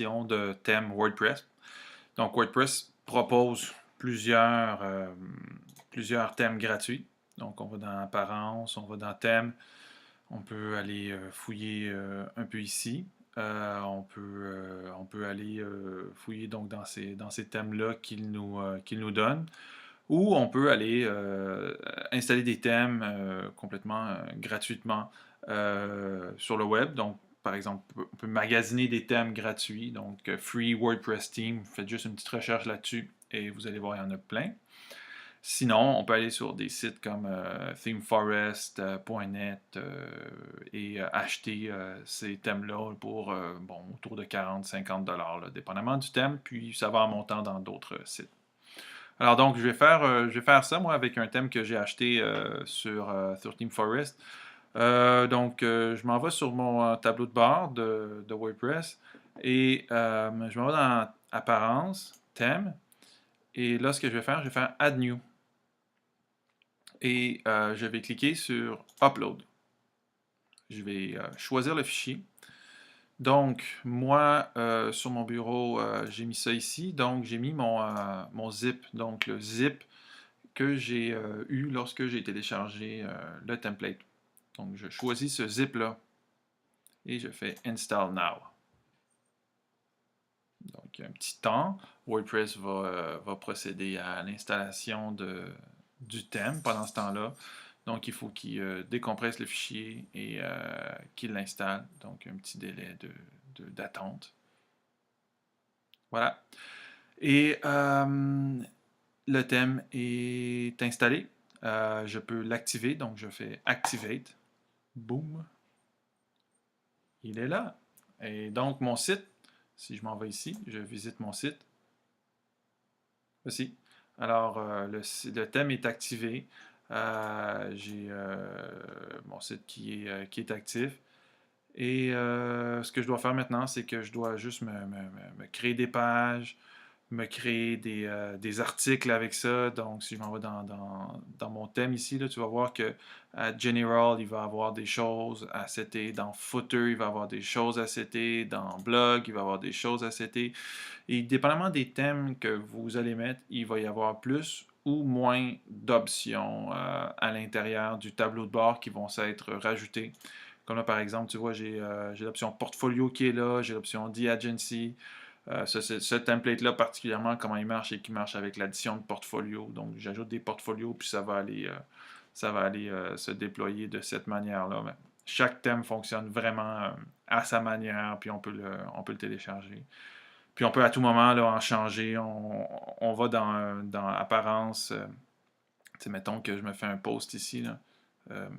de thèmes WordPress. Donc, WordPress propose plusieurs thèmes gratuits. Donc, on va dans Apparence, on va dans Thème. On peut aller fouiller un peu ici. On peut aller fouiller donc dans ces thèmes-là qu'il nous donne. Ou on peut aller installer des thèmes complètement gratuitement sur le web. Donc, par exemple, on peut magasiner des thèmes gratuits. Donc, Free WordPress Theme. Vous faites juste une petite recherche là-dessus et vous allez voir, il y en a plein. Sinon, on peut aller sur des sites comme themeforest.net et acheter ces thèmes-là pour autour de 40-50 $, dépendamment du thème, puis ça va en montant dans d'autres sites. Alors donc, je vais faire ça, moi, avec un thème que j'ai acheté sur ThemeForest. Je m'en vais sur mon tableau de bord de WordPress et je m'en vais dans Apparence, Thème, et là, ce que je vais faire Add New. Et je vais cliquer sur Upload. Je vais choisir le fichier. Donc, moi, sur mon bureau, j'ai mis ça ici. Donc, j'ai mis mon zip. Donc, le zip que j'ai eu lorsque j'ai téléchargé le template. Donc, je choisis ce zip-là et je fais Install Now. Donc, un petit temps. WordPress va procéder à l'installation du thème pendant ce temps-là. Donc, il faut qu'il décompresse le fichier et qu'il l'installe. Donc, un petit délai d'attente. Voilà. Et le thème est installé. Je peux l'activer. Donc, je fais Activate. Boom. Il est là. Et donc, mon site, si je m'en vais ici, je visite mon site. Voici. Alors, le thème est activé. J'ai mon site qui est actif. Et ce que je dois faire maintenant, c'est que je dois juste me créer des pages, me créer des articles avec ça. Donc, si je m'en vais dans mon thème ici, là, tu vas voir que à General, il va avoir des choses à setter. Dans Footer, il va avoir des choses à setter. Dans Blog, il va avoir des choses à setter. Et dépendamment des thèmes que vous allez mettre, il va y avoir plus ou moins d'options à l'intérieur du tableau de bord qui vont s'être rajoutées. Comme là, par exemple, tu vois, j'ai l'option portfolio qui est là, j'ai l'option The Agency. Ce template-là, particulièrement, comment il marche et qui marche avec l'addition de portfolio. Donc, j'ajoute des portfolios, puis ça va aller se déployer de cette manière-là. Mais chaque thème fonctionne vraiment à sa manière, puis on peut le télécharger. Puis on peut à tout moment là, en changer. On va dans Apparence. Mettons que je me fais un post ici, là, euh,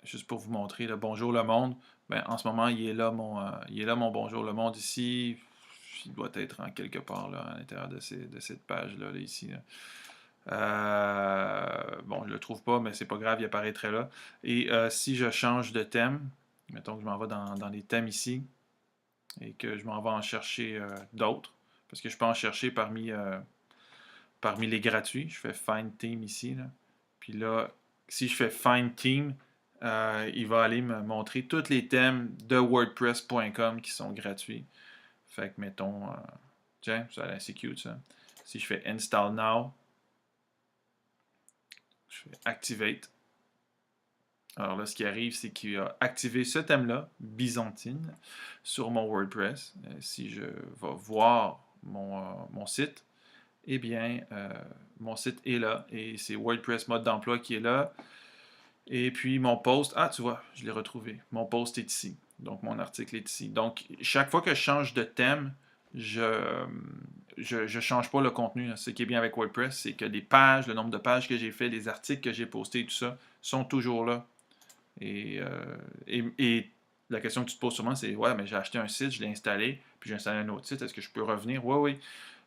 juste pour vous montrer le Bonjour le monde. Ben, en ce moment, il est là mon Bonjour le monde ici. Il doit être en quelque part là, à l'intérieur de cette page-là, là, ici. Là. Bon, je ne le trouve pas, mais c'est pas grave, il apparaîtrait là. Et si je change de thème, mettons que je m'en vais dans les thèmes ici, et que je m'en vais en chercher d'autres, parce que je peux en chercher parmi les gratuits. Je fais Find Theme ici. Là. Puis là, si je fais Find Theme, il va aller me montrer tous les thèmes de WordPress.com qui sont gratuits. Fait que mettons, tiens, ça a l'air assez cute ça. Si je fais Install Now, je fais Activate. Alors là, ce qui arrive, c'est qu'il a activé ce thème-là, Byzantine, sur mon WordPress. Si je vais voir mon site, eh bien, mon site est là et c'est WordPress mode d'emploi qui est là. Et puis mon post, ah, tu vois, je l'ai retrouvé. Mon post est ici. Donc, mon article est ici. Donc, chaque fois que je change de thème, je change pas le contenu. Ce qui est bien avec WordPress, c'est que les pages, le nombre de pages que j'ai fait, les articles que j'ai postés, tout ça, sont toujours là. Et la question que tu te poses sûrement, c'est ouais, mais j'ai acheté un site, je l'ai installé, puis j'ai installé un autre site, est-ce que je peux revenir? Oui, oui.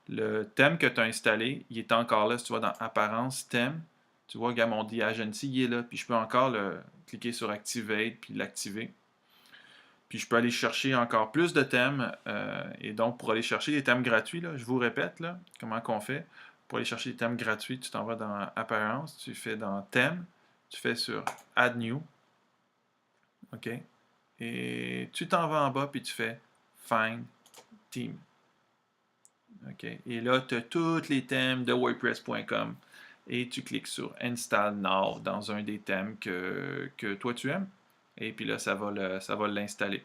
Le thème que tu as installé, il est encore là. Si tu vois dans Apparence, thème, tu vois, regarde mon The Agency, il est là. Puis je peux encore cliquer sur Activate, puis l'activer. Puis je peux aller chercher encore plus de thèmes. Et donc, pour aller chercher des thèmes gratuits, là, je vous répète là, comment qu'on fait. Pour aller chercher des thèmes gratuits, tu t'en vas dans Apparence, tu fais dans Thème, tu fais sur Add New. OK? Et tu t'en vas en bas, puis tu fais Find Theme. OK? Et là, tu as tous les thèmes de WordPress.com et tu cliques sur Install Now dans un des thèmes que toi tu aimes. Et puis là, ça va l'installer.